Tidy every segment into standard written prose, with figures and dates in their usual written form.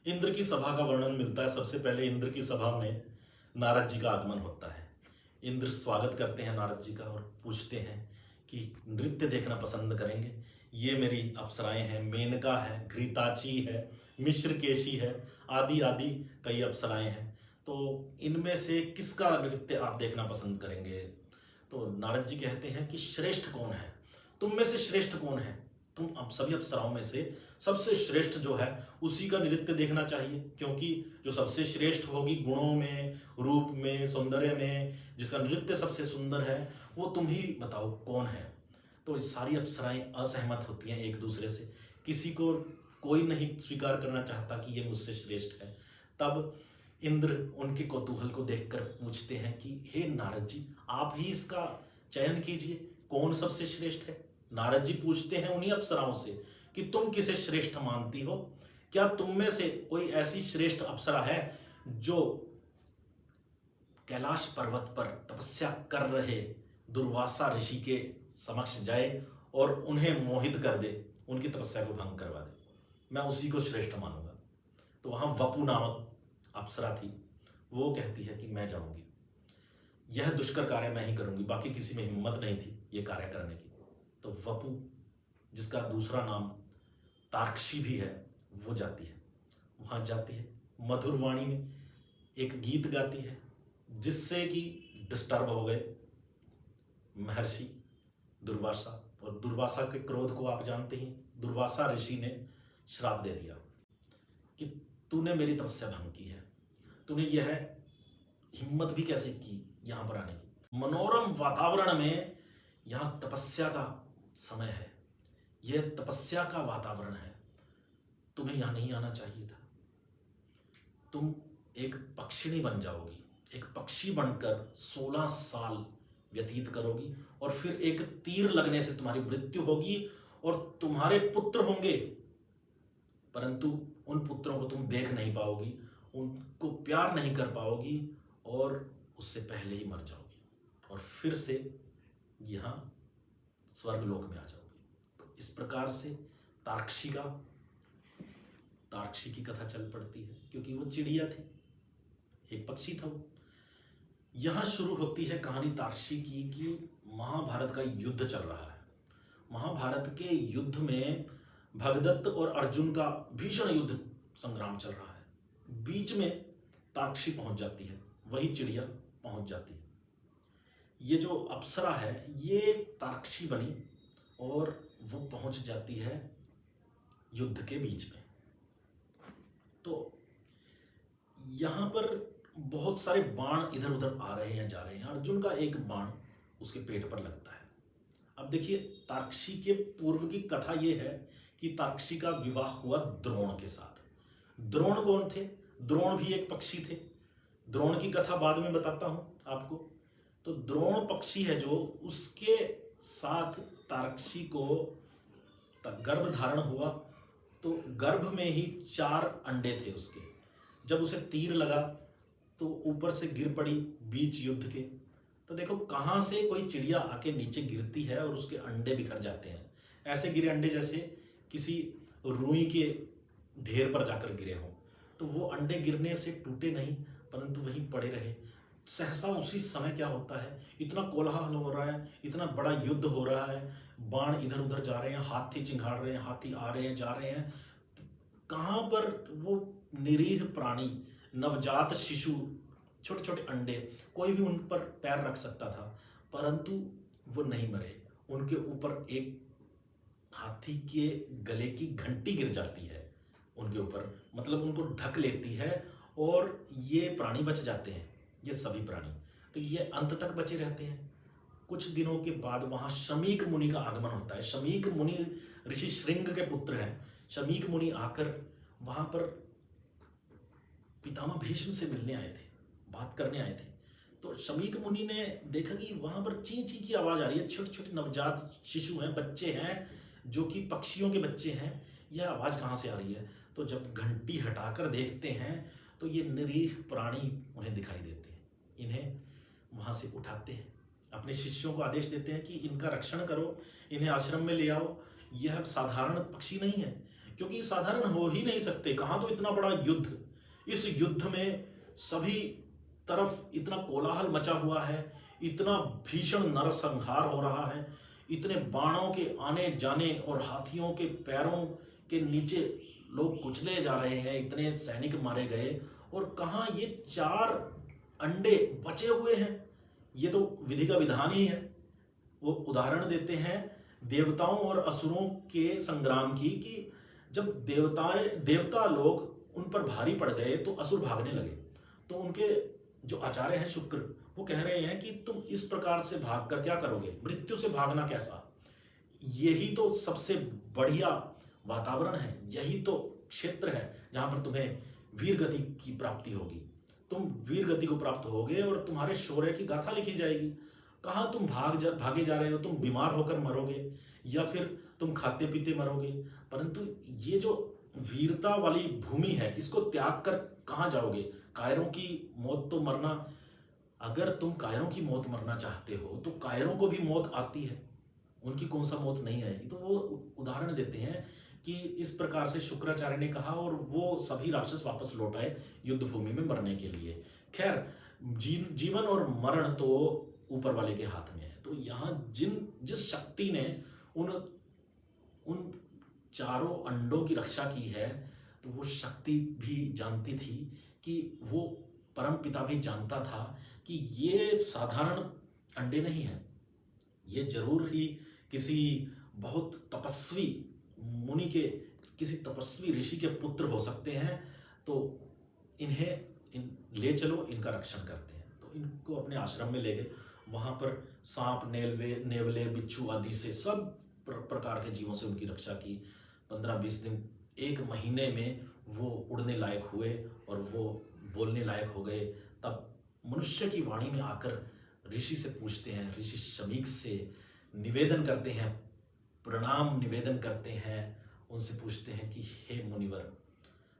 इंद्र की सभा का वर्णन मिलता है। सबसे पहले इंद्र की सभा में नारद जी का आगमन होता है। इंद्र स्वागत करते हैं नारद जी का और पूछते हैं कि नृत्य देखना पसंद करेंगे। ये मेरी अप्सराएं हैं, मेनका है, घृताची है, मिश्रकेशी है, आदि आदि कई अप्सराएं हैं। तो इनमें से किसका नृत्य आप देखना पसंद करेंगे? तो नारद जी कहते हैं कि श्रेष्ठ कौन है, तुम में से श्रेष्ठ कौन है? तुम अब सभी अप्सराओं में से सबसे श्रेष्ठ जो है उसी का नृत्य देखना चाहिए, क्योंकि जो सबसे श्रेष्ठ होगी गुणों में, रूप में, सौंदर्य में, जिसका नृत्य सबसे सुंदर है, वो तुम ही बताओ कौन है। तो सारी अप्सराएं असहमत होती हैं एक दूसरे से, किसी को कोई नहीं स्वीकार करना चाहता कि ये मुझसे श्रेष्ठ है। तब इंद्र उनके कौतूहल को देखकर पूछते हैं कि हे नारद जी, आप ही इसका चयन कीजिए, कौन सबसे श्रेष्ठ है। नारद जी पूछते हैं उन्हीं अप्सराओं से कि तुम किसे श्रेष्ठ मानती हो? क्या तुम में से कोई ऐसी श्रेष्ठ अप्सरा है जो कैलाश पर्वत पर तपस्या कर रहे दुर्वासा ऋषि के समक्ष जाए और उन्हें मोहित कर दे, उनकी तपस्या को भंग करवा दे? मैं उसी को श्रेष्ठ मानूंगा। तो वहां वपु नामक अप्सरा थी, वो कहती है कि मैं जाऊंगी, यह दुष्कर कार्य मैं ही करूंगी, बाकी किसी में हिम्मत नहीं थी ये कार्य करने की। तो वपु, जिसका दूसरा नाम तार्क्षी भी है, वो जाती है। वहां जाती है, मधुर वाणी में एक गीत गाती है, जिससे कि डिस्टर्ब हो गए महर्षि दुर्वासा। और दुर्वासा के क्रोध को आप जानते ही, दुर्वासा ऋषि ने श्राप दे दिया कि तूने मेरी तपस्या भंग की है, तूने यह हिम्मत भी कैसे की यहां पर आने की? मनोरम वातावरण में यहां तपस्या का समय है, यह तपस्या का वातावरण है, तुम्हें यहां नहीं आना चाहिए था। तुम एक पक्षिणी बन जाओगी, एक पक्षी बनकर 16 साल व्यतीत करोगी और फिर एक तीर लगने से तुम्हारी मृत्यु होगी और तुम्हारे पुत्र होंगे, परंतु उन पुत्रों को तुम देख नहीं पाओगी, उनको प्यार नहीं कर पाओगी और उससे पहले ही मर जाओगी और फिर से यहां स्वर्गलोक में आ जाओगी। तो इस प्रकार से तार्क्षी की कथा चल पड़ती है, क्योंकि वो चिड़िया थी, एक पक्षी था वो। यहां शुरू होती है कहानी तार्क्षी की कि महाभारत का युद्ध चल रहा है। महाभारत के युद्ध में भगदत्त और अर्जुन का भीषण युद्ध संग्राम चल रहा है। बीच में तार्क्षी पहुंच जाती है, वही चिड़िया पहुंच जाती है। ये जो अप्सरा है ये तार्क्षी बनी और वो पहुंच जाती है युद्ध के बीच में। तो यहां पर बहुत सारे बाण इधर उधर आ रहे हैं, जा रहे हैं। अर्जुन का एक बाण उसके पेट पर लगता है। अब देखिए, तार्क्षी के पूर्व की कथा यह है कि तार्क्षी का विवाह हुआ द्रोण के साथ। द्रोण कौन थे? द्रोण भी एक पक्षी थे। द्रोण की कथा बाद में बताता हूं आपको। तो द्रोण पक्षी है जो, उसके साथ तार्क्षी को गर्भ धारण हुआ, तो गर्भ में ही 4 अंडे थे उसके। जब उसे तीर लगा तो ऊपर से गिर पड़ी बीच युद्ध के। तो देखो कहां से कोई चिड़िया आके नीचे गिरती है और उसके अंडे बिखर जाते हैं। ऐसे गिरे अंडे जैसे किसी रुई के ढेर पर जाकर गिरे हों। तो वो अंडे गिरने से टूटे नहीं, परंतु वहीं पड़े रहे। सहसा उसी समय क्या होता है, इतना कोलाहल हो रहा है, इतना बड़ा युद्ध हो रहा है, बाण इधर उधर जा रहे हैं, हाथी चिंगाड़ रहे हैं, हाथी आ रहे हैं, जा रहे हैं। कहां पर वो निरीह प्राणी, नवजात शिशु, छोटे छोटे अंडे, कोई भी उन पर पैर रख सकता था, परंतु वो नहीं मरे। उनके ऊपर एक हाथी के गले की घंटी गिर जाती है उनके ऊपर, मतलब उनको ढक लेती है और ये प्राणी बच जाते हैं, ये सभी प्राणी। तो ये अंत तक बचे रहते हैं। कुछ दिनों के बाद वहां शमीक मुनि का आगमन होता है। शमीक मुनि ऋषि श्रृंग के पुत्र हैं। शमीक मुनि आकर वहां पर पितामह भीष्म से मिलने आए थे, बात करने आए थे। तो शमीक मुनि ने देखा कि वहां पर ची ची की आवाज आ रही है, छोटे छोटे नवजात शिशु हैं, बच्चे हैं, जो कि पक्षियों के बच्चे हैं। यह आवाज कहाँ से आ रही है? तो जब घंटी हटाकर देखते हैं तो ये निरीह प्राणी उन्हें दिखाई देते हैं। इन्हें वहां से उठाते हैं, अपने शिष्यों को आदेश देते हैं कि इनका रक्षण करो, इन्हें आश्रम में ले आओ। यह साधारण पक्षी नहीं है, क्योंकि साधारण हो ही नहीं सकते। कहाँ तो इतना बड़ा युद्ध, इस युद्ध में सभी तरफ इतना कोलाहल मचा हुआ है, इतना भीषण नरसंहार हो रहा है, इतने बाणों के आने जाने और हाथियों के पैरों के नीचे लोग कुचले जा रहे हैं, इतने सैनिक मारे गए, और कहाँ ये 4 अंडे बचे हुए हैं। ये तो विधि का विधान ही है। वो उदाहरण देते हैं देवताओं और असुरों के संग्राम की, कि जब देवता लोग उन पर भारी पड़ गए तो असुर भागने लगे। तो उनके जो आचार्य हैं शुक्र, वो कह रहे हैं कि तुम इस प्रकार से भाग कर क्या करोगे, मृत्यु से भागना कैसा। यही तो सबसे बढ़िया वातावरण है, यही तो क्षेत्र है जहां पर तुम्हें वीर गति की प्राप्ति होगी। तुम वीर गति को प्राप्त होगे और तुम्हारे शौर्य की गाथा लिखी जाएगी। कहाँ तुम भागे जा रहे हो, तुम बीमार होकर मरोगे या फिर तुम खाते पीते मरोगे। परंतु ये जो वीरता वाली भूमि है, इसको त्याग कर कहाँ जाओगे। कायरों की मौत तो मरना, अगर तुम कायरों की मौत मरना चाहते हो तो कायरों को भी मौत आती है, उनकी कौन सा मौत नहीं आएगी। तो वो उदाहरण देते हैं कि इस प्रकार से शुक्राचार्य ने कहा, और वो सभी राक्षस वापस लौट आए युद्ध भूमि में मरने के लिए। खैर, जीवन और मरण तो ऊपर वाले के हाथ में है। तो यहाँ जिस शक्ति ने उन उन 4 अंडों की रक्षा की है, तो वो शक्ति भी जानती थी कि वो परम पिता भी जानता था कि ये साधारण अंडे नहीं है, ये जरूर ही किसी बहुत तपस्वी मुनि के, किसी तपस्वी ऋषि के पुत्र हो सकते हैं। तो ले चलो, इनका रक्षण करते हैं। तो इनको अपने आश्रम में ले गए। वहाँ पर सांप, नेवले, बिच्छू आदि से सब प्रकार के जीवों से उनकी रक्षा की। 15-20 दिन, 1 महीने में वो उड़ने लायक हुए और वो बोलने लायक हो गए। तब मनुष्य की वाणी में आकर ऋषि से पूछते हैं, ऋषि शमीक से निवेदन करते हैं, प्रणाम निवेदन करते हैं, उनसे पूछते हैं कि हे मुनिवर,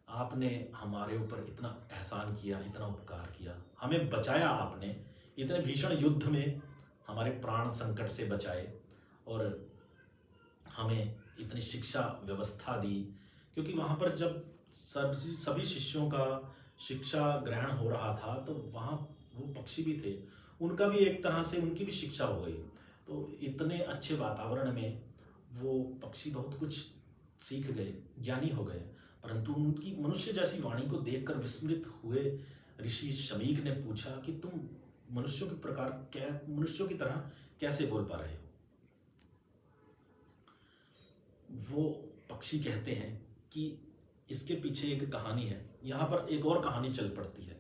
आपने हमारे ऊपर इतना एहसान किया, इतना उपकार किया, हमें बचाया आपने, इतने भीषण युद्ध में हमारे प्राण संकट से बचाए और हमें इतनी शिक्षा व्यवस्था दी। क्योंकि वहाँ पर जब सभी शिष्यों का शिक्षा ग्रहण हो रहा था, तो वहाँ वो पक्षी भी थे, उनका भी एक तरह से उनकी भी शिक्षा हो गई। तो इतने अच्छे वातावरण में वो पक्षी बहुत कुछ सीख गए, ज्ञानी हो गए। परंतु उनकी मनुष्य जैसी वाणी को देखकर विस्मृत हुए ऋषि शमीक ने पूछा कि तुम मनुष्यों की तरह कैसे बोल पा रहे हो। वो पक्षी कहते हैं कि इसके पीछे एक कहानी है। यहाँ पर एक और कहानी चल पड़ती है।